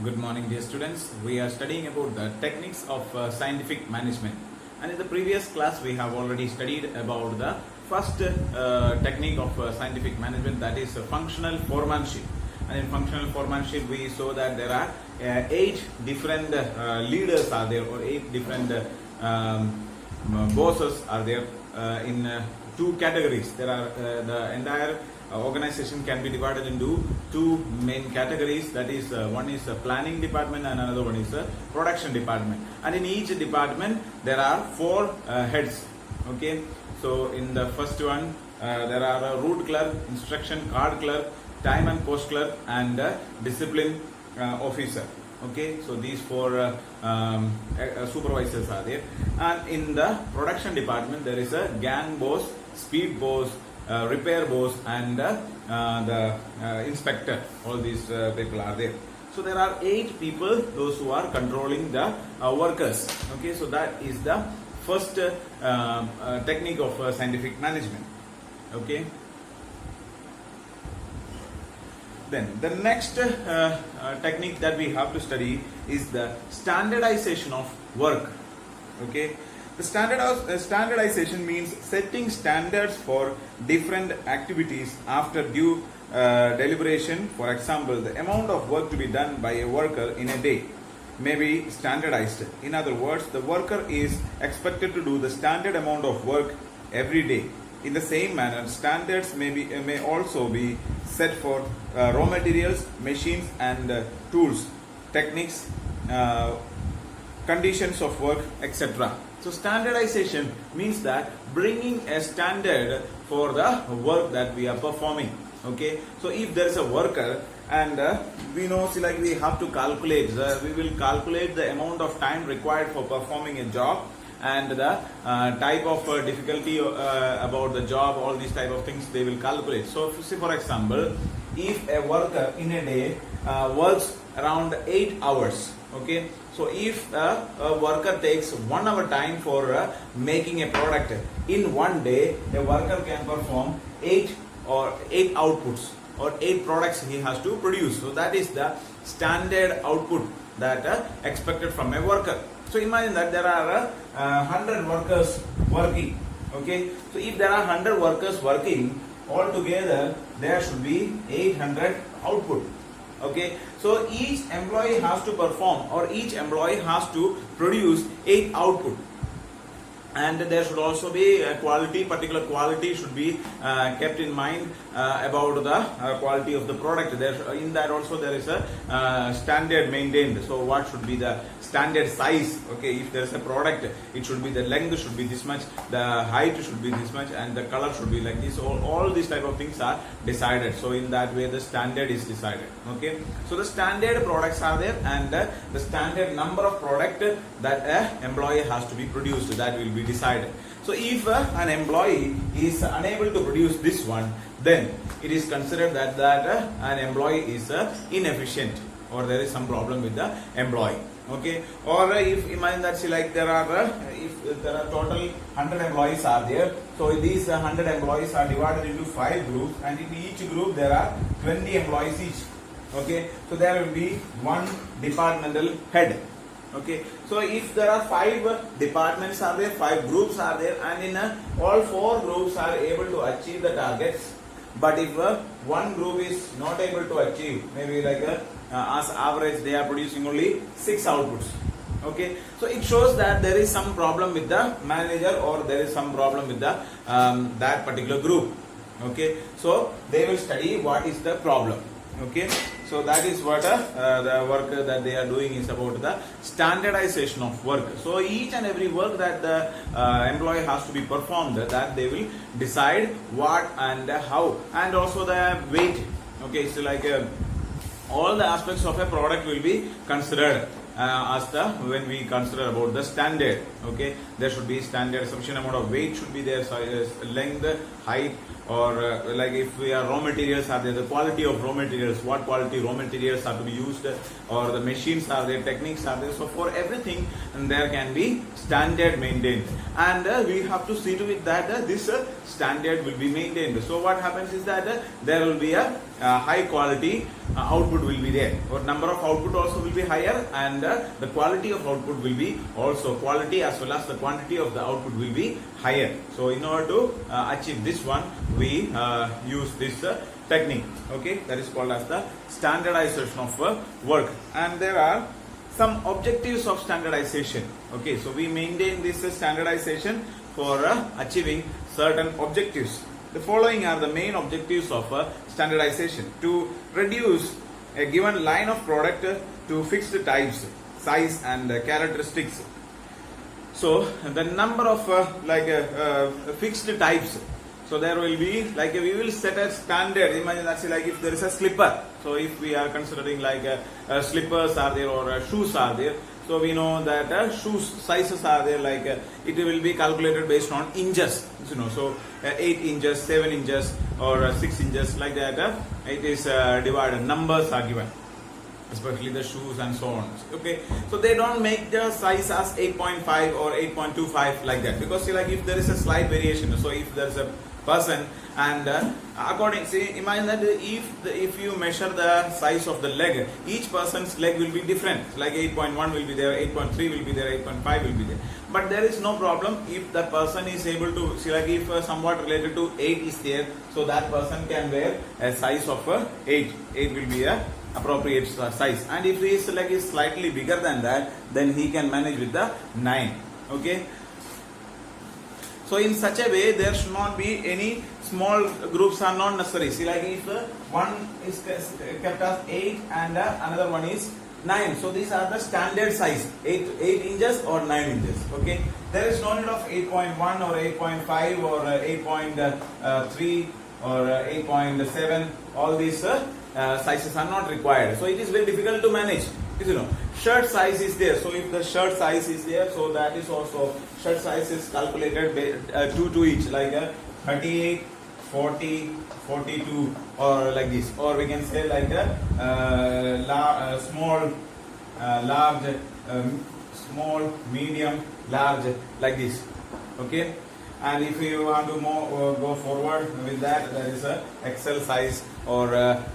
Good morning, dear students. We are studying about the techniques of scientific management. And in the previous class, we have already studied about the first technique of scientific management, that is functional foremanship. And in functional foremanship, we saw that there are 8 different leaders are there, or 8 different bosses are there in 2 categories. There are the entire organization can be divided into 2 main categories, that is one is a planning department and another one is a production department, and in each department there are 4 heads. Okay, so in the first one there are a route clerk, instruction card clerk, time and post clerk, and discipline officer. Okay, so these 4 supervisors are there. And in the production department there is a gang boss, speed boss, repair boss, and the inspector. All these people are there. So there are 8 people, those who are controlling the workers. Okay, so that is the first technique of scientific management. Okay. Then the next technique that we have to study is the standardization of work. Okay. The standardization means setting standards for different activities after due deliberation. For example, the amount of work to be done by a worker in a day may be standardized. In other words, the worker is expected to do the standard amount of work every day. In the same manner, standards may also be set for raw materials, machines, and tools, techniques, conditions of work, etc. So standardization means that bringing a standard for the work that we are performing. Okay, so if there is a worker and we know, see, like we have to calculate, we will calculate the amount of time required for performing a job, and the type of difficulty about the job, all these type of things they will calculate. So if you see, for example, if a worker in a day works around 8 hours, okay, so if a worker takes 1 hour time for making a product, in one day a worker can perform 8 outputs, or 8 products he has to produce. So that is the standard output that expected from a worker. So imagine that there are 100 workers working. Okay, so if there are 100 workers working, altogether there should be 800 output. Okay, so each employee has to perform, or each employee has to produce 8 output. And there should also be a quality, particular quality should be kept in mind about the quality of the product. In that also there is a standard maintained. So what should be the standard size? Okay, if there is a product, it should be, the length should be this much, the height should be this much, and the color should be like this. All these type of things are decided. So in that way the standard is decided. Okay, so the standard products are there, and the standard number of product that an employee has to be produced, that will be decided. So if an employee is unable to produce this one, then it is considered that an employee is inefficient, or there is some problem with the employee. Okay, or if imagine that, see, like there are if there are total 100 employees are there, so these 100 employees are divided into 5 groups, and in each group there are 20 employees each. Okay, so there will be one departmental head. Okay, so if there are 5 departments are there, 5 groups are there, and in all 4 groups are able to achieve the targets, but if one group is not able to achieve, maybe like as average they are producing only 6 outputs. Okay, so it shows that there is some problem with the manager, or there is some problem with the that particular group. Okay, so they will study what is the problem. Okay, so that is what the work that they are doing is about the standardization of work. So each and every work that the employee has to be performed, that they will decide what and how, and also the weight. Okay, so like all the aspects of a product will be considered. as the when we consider about the standard. Okay, there should be standard, sufficient amount of weight should be there, length, height, or like if we are raw materials are there, the quality of raw materials, what quality raw materials are to be used, or the machines are there, techniques are there. So for everything, and there can be standard maintained, and we have to see to it that this standard will be maintained. So what happens is that there will be a high quality output will be there, or number of output also will be higher, and the quality of output will be also, quality as well as the quantity of the output will be higher. So in order to achieve this one, we use this technique. Okay, that is called as the standardization of work. And there are some objectives of standardization. Okay, so we maintain this standardization for achieving certain objectives. The following are the main objectives of standardization: to reduce a given line of product to fixed types, size, and characteristics. So the number of fixed types. So there will be like we will set a standard. Imagine that's like if there is a slipper. So if we are considering like slippers are there, or shoes are there. So we know that shoes sizes are there, like it will be calculated based on inches, you know. So 8 inches, 7 inches, or 6 inches, like that. It is divided. Numbers are given, especially the shoes and so on. Okay, so they don't make the size as 8.5 or 8.25 like that, because see, like if there is a slight variation. So if there is a person, and according, see, imagine that if you measure the size of the leg, each person's leg will be different. Like 8.1 will be there, 8.3 will be there, 8.5 will be there. But there is no problem if the person is able to see, like if somewhat related to 8 is there, so that person can wear a size of 8. 8 will be a appropriate size. And if he is like is slightly bigger than that, then he can manage with the 9. Okay. So in such a way, there should not be any small groups are not necessary. See, like if one is kept as 8 and another one is 9. So these are the standard size, 8 inches or 9 inches. Okay. There is no need of 8.1 or 8.5 or 8.3 or 8.7. All these sizes are not required. So it is very difficult to manage. You know, shirt size is there. So if the shirt size is there, so that is also shirt size is calculated 2 to each, like 38, 40, 42, or like this. Or we can say like small, large, small, medium, large, like this. Okay. And if you want to go forward with that, there is a XL size or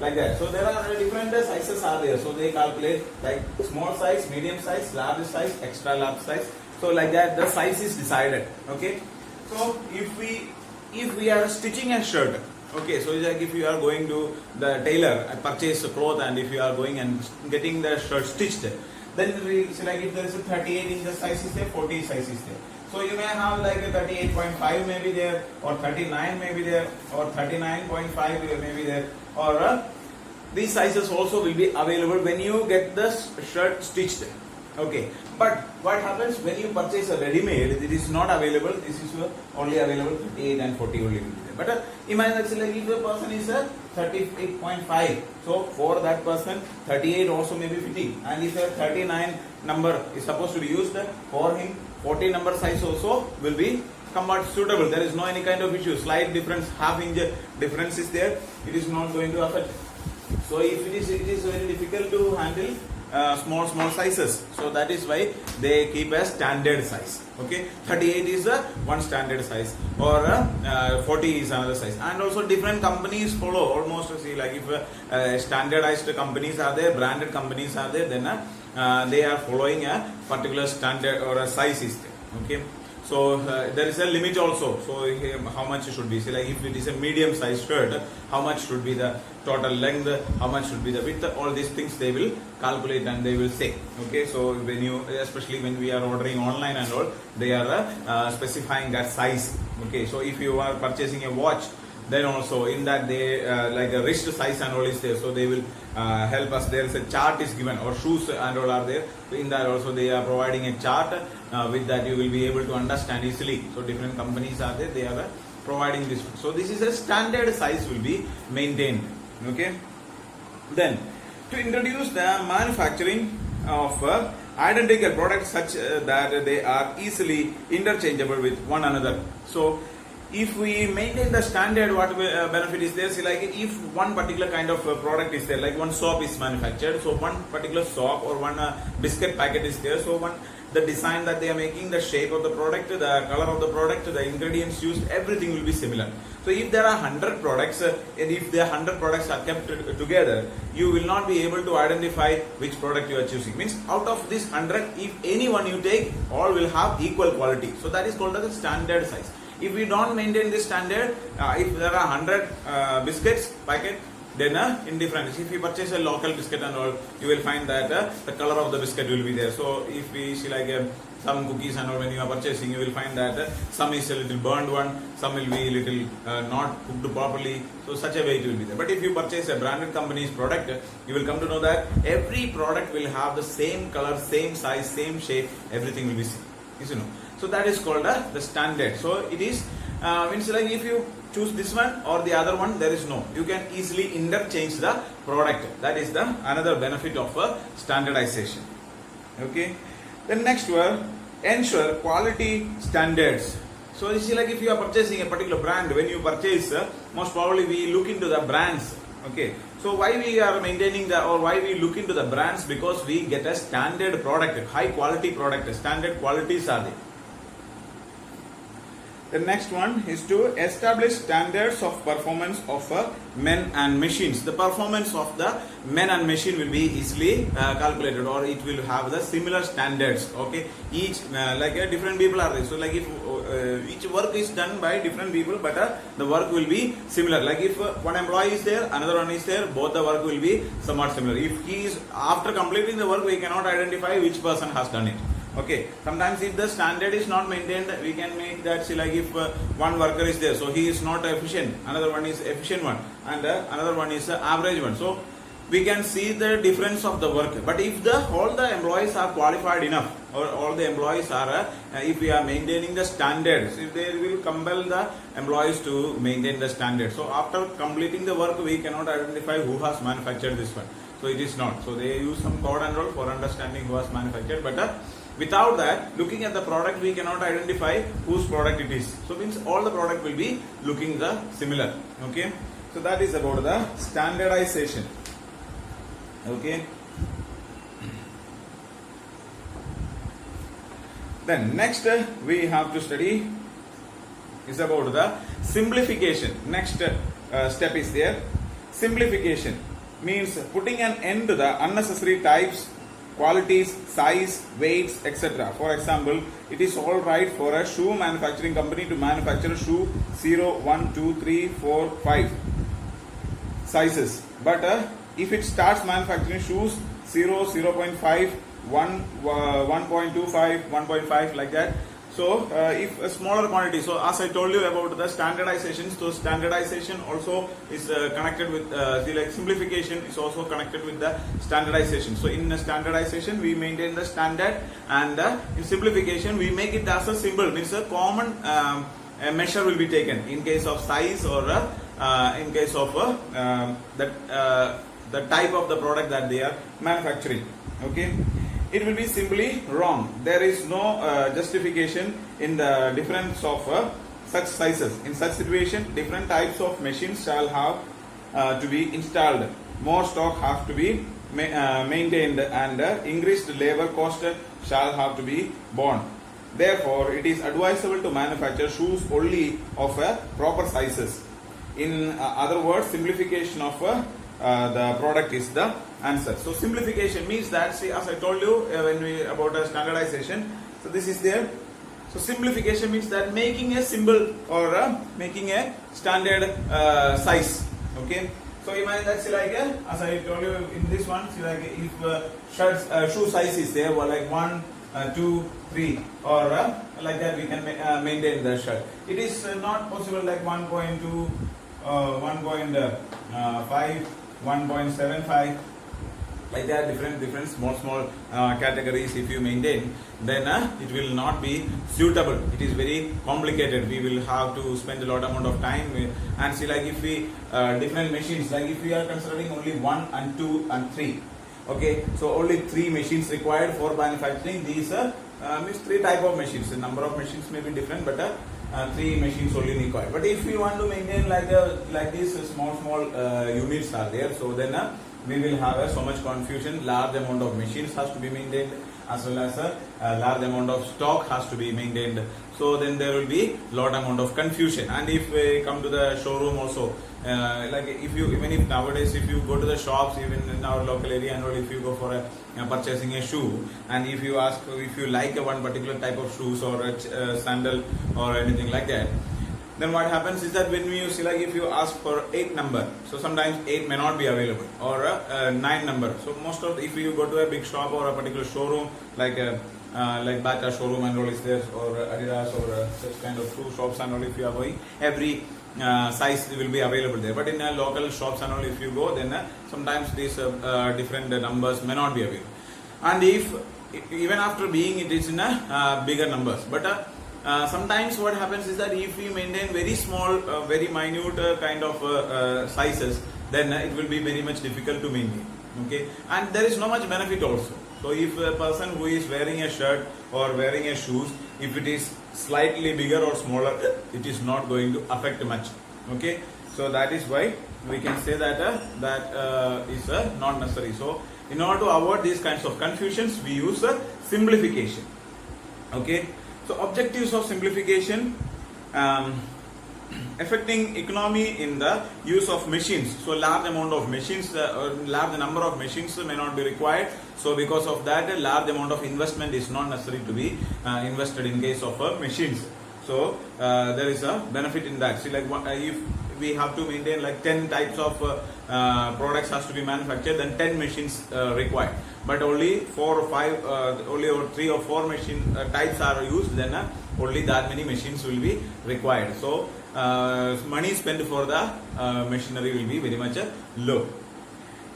like that. So there are different sizes are there. So they calculate like small size, medium size, large size, extra large size. So like that, the size is decided. Okay. So if we are stitching a shirt, okay. So it's like if you are going to the tailor and purchase a cloth, and if you are going and getting the shirt stitched, then we see like if there is a 38 inches size is there, 40 size is there. So you may have like a 38.5 may be there, or 39 may be there, or 39.5 may be there, or these sizes also will be available when you get the shirt stitched. Okay, but what happens when you purchase a ready-made? It is not available. This is only available 38 and 40 only will be there. But imagine that like if a person is 38.5, so for that person 38 also may be fitting, and if a 39 number is supposed to be used, for him 40 number size also will be somewhat suitable. There is no any kind of issue. Slight difference, half inch difference is there. It is not going to affect. So if it is very difficult to handle small sizes. So that is why they keep a standard size. Okay, 38 is one standard size, or 40 is another size. And also different companies follow almost. See, like if standardized companies are there, branded companies are there, then they are following a particular standard or a size is there. Okay. So there is a limit also. So how much it should be? See, like if it is a medium size shirt, how much should be the total length? How much should be the width? All these things they will calculate and they will say. Okay, so when you, especially when we are ordering online and all, they are specifying that size. Okay, so if you are purchasing a watch, then also in that they like a wrist size and all is there, so they will help us. There is a chart is given, or shoes and all are there. In that also they are providing a chart. With that you will be able to understand easily. So different companies are there, they are providing this. So this is a standard size will be maintained. Okay. Then to introduce the manufacturing of identical products such that they are easily interchangeable with one another. So if we maintain the standard, what benefit is there? See, like if one particular kind of product is there, like one soap is manufactured, so one particular soap or one biscuit packet is there, so the design that they are making, the shape of the product, the color of the product, the ingredients used, everything will be similar. So if there are 100 products and if the 100 products are kept together, you will not be able to identify which product you are choosing. Means out of this 100, if any one you take, all will have equal quality. So that is called as a standard size. If we don't maintain this standard, if there are 100 biscuits packet, then indifferent. If you purchase a local biscuit and all, you will find that the color of the biscuit will be there. So if we see like some cookies and all, when you are purchasing, you will find that some is a little burned one, some will be little not cooked properly. So such a way it will be there. But if you purchase a branded company's product, you will come to know that every product will have the same color, same size, same shape, everything will be same. You know. So that is called the standard. So it is means like if you choose this one or the other one, there is no. You can easily interchange the product. That is the another benefit of standardization. Okay. The next one, ensure quality standards. So you see, like if you are purchasing a particular brand, when you purchase, most probably we look into the brands. Okay. So why we are maintaining the, or why we look into the brands? Because we get a standard product, high quality product, standard qualities are there. The next one is to establish standards of performance of men and machines. The performance of the men and machine will be easily calculated, or it will have the similar standards. Okay, each like different people are there. So like if each work is done by different people, but the work will be similar. Like if one employee is there, another one is there, both the work will be somewhat similar. If he is after completing the work, we cannot identify which person has done it. Okay, sometimes if the standard is not maintained, we can make that, see, like if one worker is there, so he is not efficient, another one is efficient one, and another one is average one. So we can see the difference of the work. But if all the employees are qualified enough, or all the employees are, if we are maintaining the standards, if they will compel the employees to maintain the standard. So after completing the work, we cannot identify who has manufactured this one. So it is not. So they use some code and all for understanding who has manufactured, but without that, looking at the product, we cannot identify whose product it is. So means all the product will be looking the similar. Okay. So that is about the standardization. Okay. Then next we have to study is about the simplification. Next step is there. Simplification means putting an end to the unnecessary types, qualities, size, weights, etc. For example, it is all right for a shoe manufacturing company to manufacture a shoe 0, 1, 2, 3, 4, 5 sizes. But if it starts manufacturing shoes 0, 0.5, 1, 1.25, 1.5 like that. So if a smaller quantity, so as I told you about the standardization, so standardization also is connected with like simplification is also connected with the standardization. So in standardization we maintain the standard, and in simplification we make it as a symbol, means a common measure will be taken in case of size, or in case of the type of the product that they are manufacturing. Okay. It will be simply wrong. There is no justification in the difference of such sizes. In such situation, different types of machines shall have to be installed. More stock have to be maintained, and increased labor cost shall have to be borne. Therefore, it is advisable to manufacture shoes only of proper sizes. In other words, simplification of the product is the answer. So simplification means that, see, as I told you when we about standardization, so this is there. So simplification means that making a symbol, or making a standard size. Okay. So imagine that, see, like as I told you in this one, see, like if shoe size is there, or like 1, 2, 3, or like that, we can maintain the shirt. It is not possible like 1.2, 1.5, 1.75, like that, different small categories. If you maintain, then it will not be suitable. It is very complicated. We will have to spend a lot amount of time. And see, like if we different machines, like if we are considering only 1 and 2 and 3. Okay, so only 3 machines required for manufacturing these means 3 type of machines. The number of machines may be different, but 3 machines only required. But if we want to maintain like these small units are there, so then we will have so much confusion. Large amount of machines has to be maintained, as well as a large amount of stock has to be maintained. So then there will be lot amount of confusion. And if we come to the showroom also, like even if nowadays if you go to the shops, even in our local area, and if you go for purchasing a shoe, and if you ask if you like one particular type of shoes or a sandal or anything like that, then what happens is that when you see, like if you ask for 8 number, so sometimes 8 may not be available, or 9 number. So most of, if you go to a big shop or a particular showroom like Bata showroom and all is there, or Adidas or such kind of shoe shops and all, if you are going, every size will be available there. But in local shops and all, if you go, then sometimes these different numbers may not be available. And if even after being it is in bigger numbers, but sometimes what happens is that if we maintain very small, very minute kind of sizes, then it will be very much difficult to maintain. Okay, and there is no much benefit also. So if a person who is wearing a shirt or wearing a shoes, if it is slightly bigger or smaller, it is not going to affect much. Okay, so that is why we can say that that is not necessary. So in order to avoid these kinds of confusions, we use simplification. Okay. So objectives of simplification, affecting economy in the use of machines. So large amount of machines, large number of machines may not be required. So because of that, a large amount of investment is not necessary to be invested in case of machines. So there is a benefit in that. See, like if we have to maintain like 10 types of products has to be manufactured, then 10 machines required. But only 4 or 5, only 3 or 4 machine types are used, then only that many machines will be required. So money spent for the machinery will be very much low.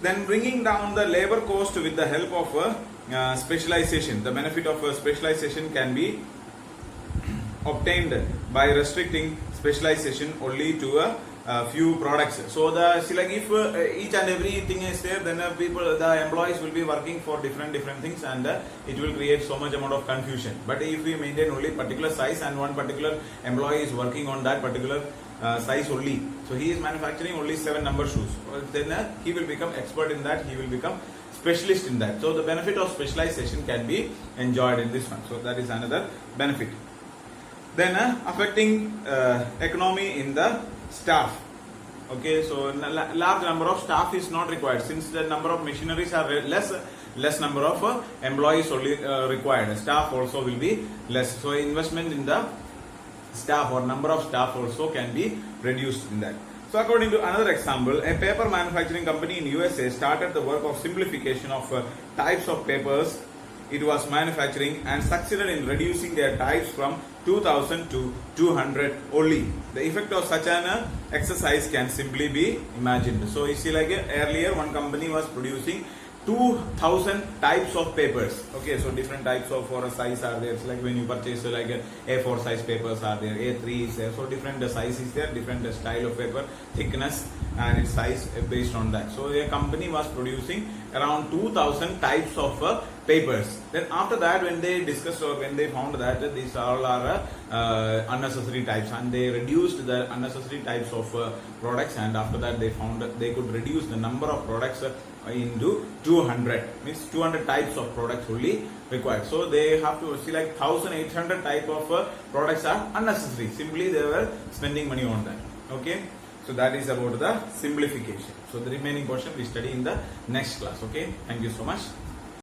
Then bringing down the labor cost with the help of specialization. The benefit of specialization can be obtained by restricting specialization only to a few products. So the, see, like if each and everything is there, then the employees will be working for different things, and it will create so much amount of confusion. But if we maintain only particular size and one particular employee is working on that particular size only, so he is manufacturing only 7 number shoes, then he will become expert in that, he will become specialist in that. So the benefit of specialization can be enjoyed in this one. So that is another benefit. Then affecting economy in the staff. Okay, so large number of staff is not required, since the number of machineries are less number of employees only required. Staff also will be less. So investment in the staff or number of staff also can be reduced in that. So according to another example, a paper manufacturing company in USA started the work of simplification of types of papers it was manufacturing, and succeeded in reducing their types from 2000 to 200 only. The effect of such an exercise can simply be imagined. So you see, like earlier one company was producing 2000 types of papers. Okay, so different types of for a size are there. So like when you purchase like A4 size papers are there, A3 is there. So different size is there, different style of paper, thickness and its size based on that. So a company was producing around 2000 types of papers. Then after that, when they discussed or when they found that these all are unnecessary types, and they reduced the unnecessary types of products, and after that they found that they could reduce the number of products into 200, means 200 types of products only required. So they have to see like 1800 type of products are unnecessary, simply they were spending money on that. Okay, so that is about the simplification. So the remaining portion we study in the next class. Okay, thank you so much.